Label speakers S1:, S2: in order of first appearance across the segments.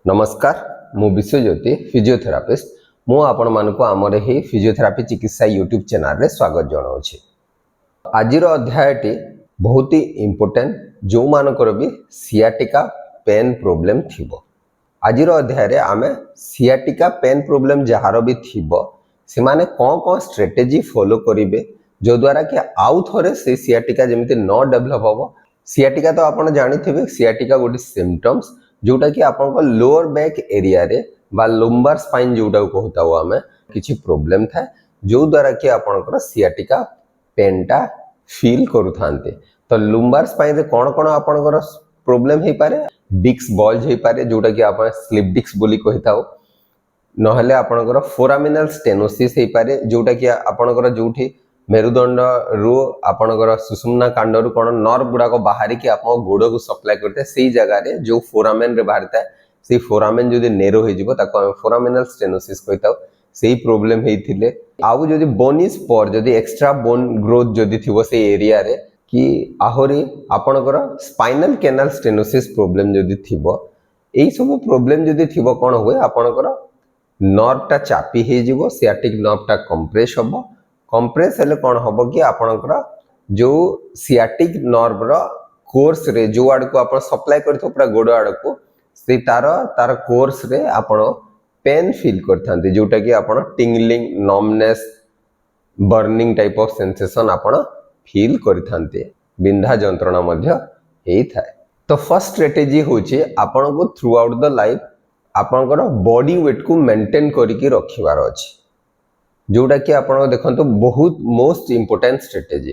S1: नमस्कार मु विश्वज्योति फिजियोथेरापिस्ट मु आपण मानक आमर ही फिजियोथेरापी चिकित्सा यूट्यूब चैनल रे स्वागत जनाऊँगी। आजिर अध्यायटी बहुत ही इम्पोर्टेंट जो मानकर भी सियाटिका पेन प्रोब्लेम थिबो। आजिर अध्याय रे आमे सियाटिका पेन प्रोब्लेम जार भी थिबो से माने कौन स्ट्रेटेजी फॉलो करिवे जो द्वारा कि आउ थरे से सियाटिका जमिति न डेवलप हो। सियाटिका तो आपण जानिथिबे सियाटिका गोटे सिम्पटम्स जोटा कि आपन लोअर बैक एरिया रे बा लंबार स्पाइन जोटा कहता हो आमे किछि प्रॉब्लम था जो द्वारा कि आपन सियाटिका पेनटा फील करूथांते। तो लंबार स्पाइन रे कोन कोन आपन प्रॉब्लम हे पारे डिस्क बल्ज हे पारे जोटा कि आपन स्लिप डिस्क बोली कहता हो नहले आपन फोरामिनल स्टेनोसिस हे पारे जोटा कि आपन जोठी मेरुदंड रु आपनकर सुषुम्ना कांड रु कोन नर्व गुडा को बाहरी कि आप गोड़ को सप्लाई करते से जगह रे जो फोरामेन रे बाहरता है से फोरामेन जदि नेरो हो जिवो ताको हम फोरामिनल स्टेनोसिस कहताओ सेही प्रॉब्लम हेथिले। आउ जदि बोन इज पर जदि एक्स्ट्रा बोन ग्रोथ जदि थिवो से एरिया रे कि आहोरी आपनकर स्पाइनल कैनाल स्टेनोसिस प्रॉब्लम जदि थिवो एई सब प्रॉब्लम जदि थिवो कोन होय आपनकर नर्व टा चापी हे जिवो सियाटिक नर्व टा कंप्रेस होबो। कंप्रेस हेले कौन हम कि आपनकर जो सियाटिक नर्व रो कोर्स रे जो आड़ को आप सप्लाई करथो पूरा गोड़ आड़ को से तार कोर्स रे आपण पेन फील करथांती जोटा कि आपण tingling numbness burning type of sensation आपण फील करथांती बिंधा जंत्रणा मध्य हेई थाए। तो फर्स्ट स्ट्रेटेजी होची आपण को थ्रू आउट द लाइफ आपनकर बॉडी वेट को मेंटेन करिकि रखिबार अछि जोटा कि आपण देखंतु बहुत मोस्ट इंपोर्टेंट स्ट्रेटेजी।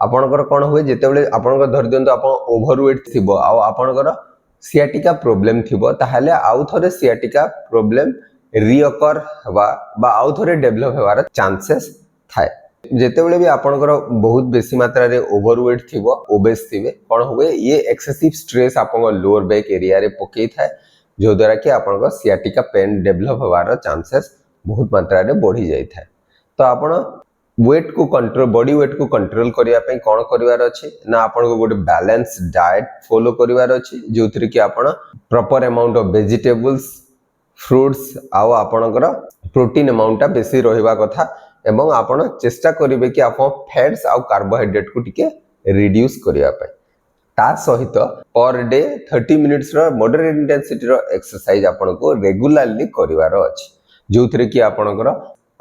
S1: आपनकर कोन हुए जेतेबेले आपनकर धरि दियंतु आपण ओवरवेट थिबो आ आपनकर सियाटिका प्रॉब्लम थिबो ताहाले आउ थरे सियाटिका प्रॉब्लम रिअकर हवा बा आउ थरे डेवलप हेवार चांसेस थाए। जेतेबेले भी आपनकर बहुत बेसी मात्रा रे ओवरवेट थिबो ओबेस थिबे कोन हुए ये एक्सेसिव स्ट्रेस आपन लोअर बैक एरिया रे पकई थाए जो द्वारा कि आपनकर सियाटिका पेन डेवलप हेवार चांसेस बहुत मात्रा रे बढ़ी जाई थाए। तो आपण वेट को कंट्रोल बॉडी वेट को कंट्रोल करिया पई कोन करिवार अछि ना आपण को गोटे बैलेंस डाइट फॉलो करिवार अछि जोथि कि आपण proper amount of vegetables fruits आउ आपणकर प्रोटीन अमाउंट बेसी रहिबा कथा एवं आपण चेष्टा करिवे कि आप फैट्स आउ कार्बोहाइड्रेट को टिके रिड्यूस करिया पई। ता सहित पर डे 30 मिनिट्स रो मॉडरेट इंटेंसिटी रो एक्सरसाइज आपण को रेगुलरली करिवार अछि जोथि कि आपणकर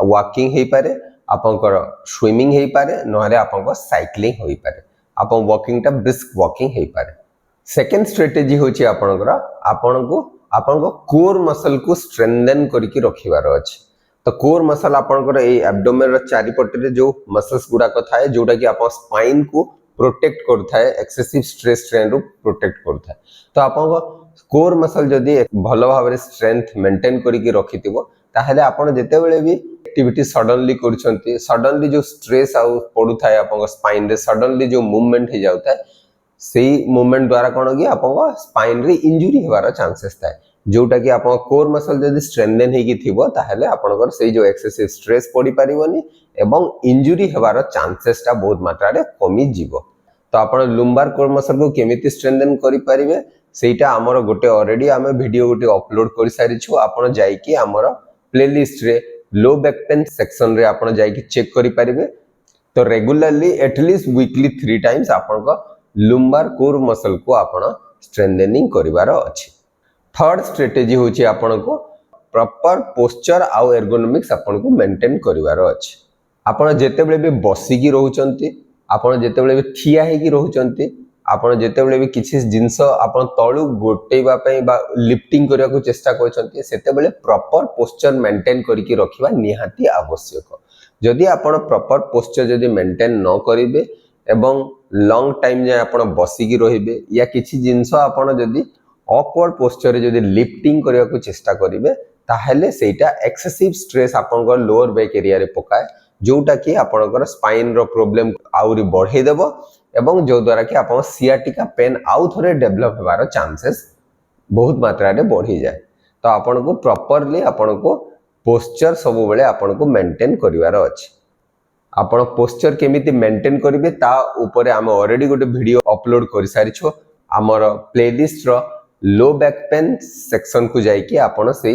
S1: वॉकिंग हे पारे आपनकर स्विमिंग हे पारे नहले आपनकर साइक्लिंग होई पारे आपन वॉकिंग टा ब्रिस्क वॉकिंग हे पारे। सेकंड स्ट्रेटेजी होची आपनको कोर मसल को स्ट्रेंथन करके रखिबार अछि। तो कोर मसल आपनकर ए एब्डोमेन रो चारि पटे जो मसल्स गुडा को थाए जोटा कि आपन स्पाइन को प्रोटेक्ट करथाए एक्सेसिव स्ट्रेस स्ट्रेन रो प्रोटेक्ट करथाए। तो आपन कोर मसल जदी भलो भाबरे स्ट्रेंथ मेंटेन करके रखितिबो ताहले आपन जेतेबेले भी एक्टिविटी सडनली करछंती सडनली जो स्ट्रेस आउ पडु थाए आपन स्पाइन रे सडनली जो मूवमेंट हे जाउ थाए सेही मूवमेंट द्वारा कोन कि आपन स्पाइन रे इंजुरी हेबार चांसेस थाए जोटा कि आपन कोर मसल जदी स्ट्रेंथन हेकी थिबो ताहले आपनकर सेही जो एक्सेसिव स्ट्रेस पडी परिबोनी एवं इंजुरी हेबार चांसेस ता बहुत मात्रा रे कमी जीवो। तो आपन लंबार कोर मसल को केमिति स्ट्रेंथन करि परिबे सेटा हमर गोटे ऑलरेडी आमे वीडियो गोटे अपलोड करि सारि छु आपन जाई कि हमर प्लेलिस्ट रे लो बैक पेन सेक्शन रे आपण जाई कि चेक करि परिबे। तो रेगुलरली एटलीस्ट वीकली 3 टाइम्स आपण को लंबार कोर मसल को आपण स्ट्रेंथनिंग करिवार अछि। थर्ड स्ट्रेटेजी होची आपण को प्रॉपर पोस्चर आउ एर्गोनॉमिक्स आपण को मेंटेन करिवार अछि। आपण जेतेबेले भी बसी की रहउचंती आपण जेतेबेले भी ठिया हे की रहउचंती आपण जेतेबेले भी किछि जिंस आपण तळु गोटेबा पई बा लिफ्टिंग करिया को चेष्टा करछंती सेतेबेले प्रॉपर पोस्चर मेंटेन करिकि रखिबा निहाती आवश्यक। जदि आपण प्रॉपर पोस्चर जदि मेंटेन न करिवे एवं लॉन्ग टाइम जे आपण बसी की रहिबे या किछि जिंस आपण जदि ऑकवर्ड पोस्चर जदि लिफ्टिंग करिया को चेष्टा करिवे ताहेले सेटा एक्सेसिव स्ट्रेस आपण लोअर बैक एरिया रे पकाए जोटा कि आपनकर स्पाइन रो प्रॉब्लम आउरी बढ़े देबो एवं जो द्वारा कि आपन सियाटिका पेन आउ थरे डेवलप हेबार चांसेस बहुत मात्रा रे बढ़ी जाए। तो आपन को प्रॉपर्ली आपन को पोस्चर सब बेले आपन को मेंटेन करिवार अछि। आपन पोस्चर केमिति मेंटेन करिवे ता ऊपर हम ऑलरेडी गोटे वीडियो अपलोड करि सारि छु हमर प्लेलिस्ट रो लो बैक पेन सेक्शन को जाइए आपण से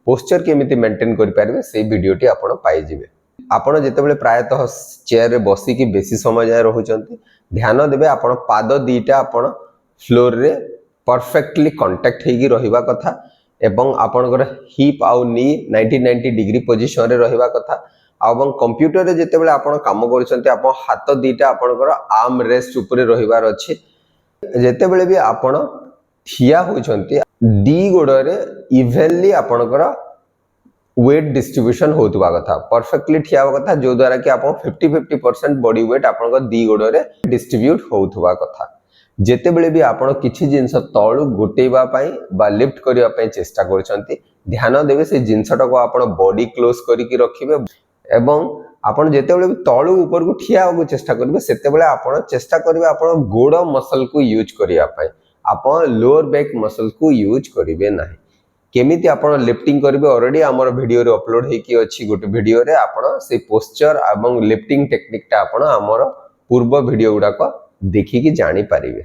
S1: पोस्चर केमिति मेंटेन करि पारबे से वीडियोटी आपण पाई जिवे। आपण जेतेबेले प्रायतः चेयर रे बसी की बेसी समय जाय रहउचंती ध्यान देबे आपण पाद दीटा आपण फ्लोर रे परफेक्टली कांटेक्ट हेगी रहिबा कथा एवं आपनकर हिप आउ नी 90 डिग्री पोजीशन रे रहिबा कथा। आउ कंप्यूटर रे जेतेबेले आपण काम करछंती आपण हाथ दीटा आपनकर आर्म रेस्ट ऊपर रहिबार अछि। जेतेबेले भी आपण ठिया होछंती डी गोड़ रे इवनली आपनकर वेट डिस्ट्रीब्यूशन होतबा कथा परफेक्टली ठिया होबा कथा जो द्वारा कि आपण 50% बॉडी वेट आपनकर दी गोड़ रे डिस्ट्रीब्यूट होतबा कथा। जेतेबेले भी आपण किछि जिंस तळु गोटेबा पई बा लिफ्ट करिया पई चेष्टा करछंती ध्यान देबे से जिंसटा को आपण बॉडी क्लोज करी कि रखिबे एवं आपण जेतेबेले भी तळु ऊपर को ठिया होबो चेष्टा करबे सेतेबेले आपण चेष्टा करबे आपण गोड़ मसल को यूज करिया पई आपण लोअर बैक मसल को यूज करिवे नाही। केमिति आपण लिफ्टिंग करिवे ऑलरेडी हमर वीडियो रे अपलोड हे कि अछि गोटे वीडियो रे आपण से पोस्चर एवं लिफ्टिंग टेक्निक ता आपण हमर पूर्व वीडियो गुडा को देखि कि जानि पारिबे।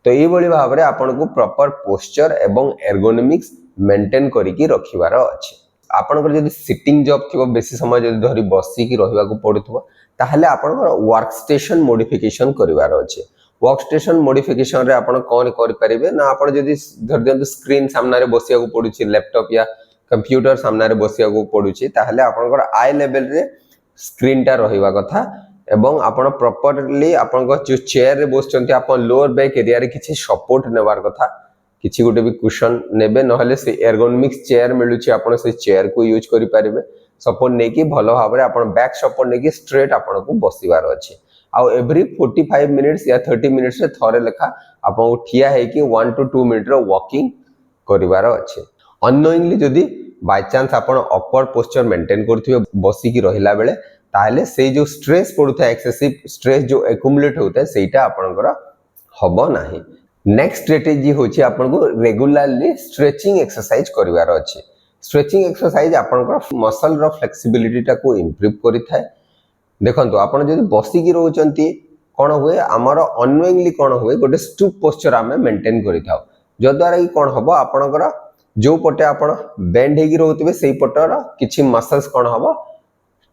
S1: तो ये भली भाबरे आपण को प्रॉपर पोस्चर एवं एर्गोनॉमिक्स मेंटेन करी कि रखिबार अछि। आपनकर जदि सिटिंग जॉब थिबो बेसी समय जदि धरि बसी कि रहिबा को पडुथबो ताहले आपनकर वर्क स्टेशन मॉडिफिकेशन करिवार अछि। वर्क स्टेशन मॉडिफिकेशन रे आपण कोन करि परिबे ना आपण जदि धर दियंतु स्क्रीन सामने रे बसिया को पडुछि लैपटॉप या कंप्यूटर सामने रे बसिया को पडुछि ताहले आपनकर आई लेवल रे स्क्रीन टा रहिबा कथा एवं आपण प्रॉपर्ली आपण जो चेयर रे बसचंती आपण लोअर बैक एरिया रे किछि सपोर्ट नेबार कथा किछि गोटे भी कुशन नेबे नहले से एर्गोनॉमिक्स चेयर मिलुछि आपण से चेयर को यूज करि परिबे सपोर्ट नै कि भलो भाबरे आपण बैक सपोर्ट नै कि स्ट्रेट आपण को बसिबार अछि। आ एवरी 45 मिनिट्स या 30 मिनिट्स रे थरे लेखा आपण ठिया हे कि 1 to 2 मिनिट रो वॉकिंग करिवार अछि। अननोइंगली जदी बाय चांस आपण अपवर्ड पोस्चर मेंटेन करथिबे बसी कि रहिला बेले ताहले से जो स्ट्रेस पड़ुता एक्सेसिव स्ट्रेस जो एक्युमुलेट होता है सेटा आपनकर हबो नाही। नेक्स्ट स्ट्रेटजी होछि आपन को रेगुलरली स्ट्रेचिंग एक्सरसाइज करिवार अछि। स्ट्रेचिंग एक्सरसाइज आपनकर मसल रो फ्लेक्सिबिलिटी टा को इंप्रूव करि थाए। देखंतु आपण जदि बसी कि रहउचंती कोन होए हमर अननोइंगली कोन होए गोटे स्टूप पोस्चर हमें मेंटेन करि थाओ जो द्वारा कि कोन हबो आपनकर जो पटे आपण बेंड हेगी रहउतबे सेही पटर किछि मसल्स कोन हबो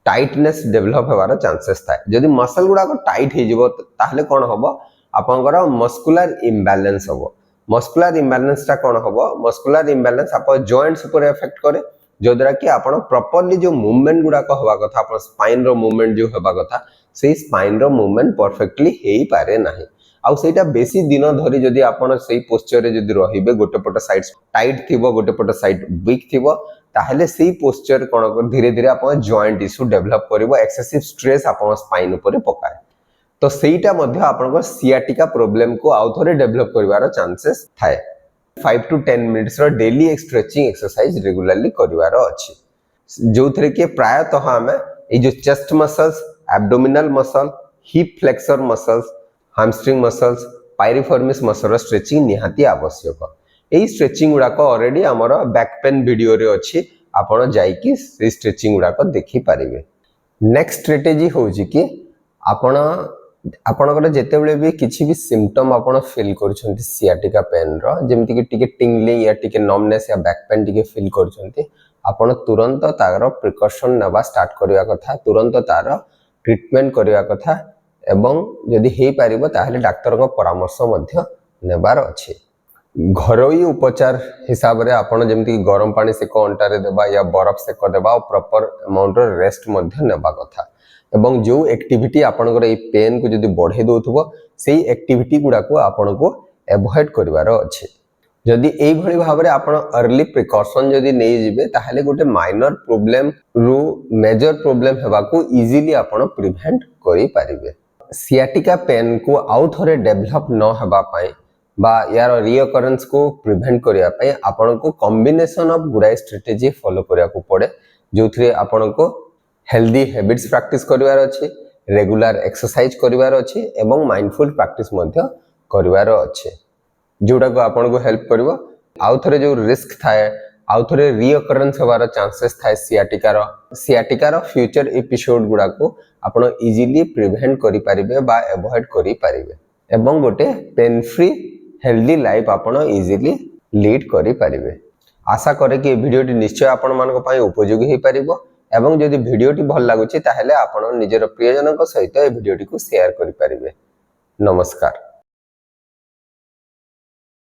S1: टाइटनेस डेवलप होवार चांसेस थाए। जदि मसल गुडा को टाइट हे जिवो ताहले कोन हबो आपनकर मस्कुलर इंबैलेंस हबो। मस्कुलर इंबैलेंस ता कोन हबो मस्कुलर इंबैलेंस आप जॉइंट्स ऊपर इफेक्ट करे जो द्वारा कि आपण प्रॉपर्ली जो मूवमेंट गुडा को होवा कथा आपण स्पाइन रो मूवमेंट जो होवा कथा से स्पाइन रो मूवमेंट परफेक्टली हेई पारे नाही। आउ सेटा बेसी दिन धरि जदि आपण सेही पोस्चर रे जदि रहिबे गोटे पट साइड टाइट थिबो गोटे पट साइड वीक थिबो ताहले सेही पोस्चर कोन कर धीरे धीरे आपण जॉइंट इशू डेवलप करिवो एक्सेसिव स्ट्रेस आपण स्पाइन ऊपर पकाए तो सेहीटा मध्ये आपण सियाटिका प्रॉब्लम को आउ थोरे डेवलप करिवार चांसेस थाए। 5 to 10 मिनिट्स रो डेली स्ट्रेचिंग एक्सरसाइज रेगुलरली करिवार अछि जो थरे के प्रायतः हमें ए जो chest muscles abdominal muscle hip flexor muscles hamstring muscles piriformis muscle stretching निहाती आवश्यक। एई स्ट्रेचिंग गुडा को ऑलरेडी हमर बैक पेन वीडियो रे अछि आपण जाई कि से स्ट्रेचिंग गुडा को देखि पारिबे। नेक्स्ट स्ट्रेटजी होउछि कि आपण आपणकर जेतेबेले भी किछि भी सिम्पटम आपण फील करछंती सियाटिका पेन रो जेमति कि टिके टिंगलिंग या टिके नमनेस या बैक पेन टिके फील करछंती आपण तुरंत तार प्रिकॉशन नबा स्टार्ट करिया कथा तुरंत तार ट्रीटमेंट करिया कथा एवं यदि हे पारिबो ताहले डाक्टर को परामर्श मध्य नेबार अछि। घरोई उपचार हिसाब रे आपण जेमति गरम पानी सेक अंटा रे देबा या बरफ सेक देबा और प्रॉपर अमाउंट रे रेस्ट मध्य नेबा कथा एवं जो एक्टिविटी आपनकर ए पेन को जदि बढ़े दोथबो सेही एक्टिविटी गुडा को आपन को अवॉइड करिवार अछि। जदि एई भली भाबरे आपण अर्ली प्रिकॉशन जदि नै जिवे ताहले गोटे माइनर प्रॉब्लम रु मेजर प्रॉब्लम हेबा को इजीली आपण प्रिवेंट करि पारिबे। सियाटिका पेन को आउ थोरे डेवलप न हेबा पई बा यार रिओकरेंस को प्रिवेंट करिया पई आपण को कॉम्बिनेशन ऑफ गुडा स्ट्रेटजी फॉलो करिया को पड़े जो थरे आपण को हेल्दी हैबिट्स प्रैक्टिस करिवार अछि रेगुलर एक्सरसाइज करिवार अछि एवं माइंडफुल प्रैक्टिस मध्य करिवार अछि जोडा को आपण को हेल्प करबो। आउ थरे जो रिस्क थाए आउ थरे रिओकरेंस होवार चांसेस थाए सियाटिका रो फ्यूचर एपिसोड गुडा को आपण इजीली प्रिवेंट करि पारिबे बा अवॉइड करि पारिबे एवं गोटे पेन फ्री हेल्दी लाइफ आपण इजीली लीड करि परिबे। आशा करे कि वीडियोटी निश्चय आपण मानक पई उपयोगी हे परिबो एवं जदि वीडियोटी भल लागुछि ताहेले आपण निजर प्रियजनक सहित ए वीडियोटी को शेयर करि परिबे। नमस्कार।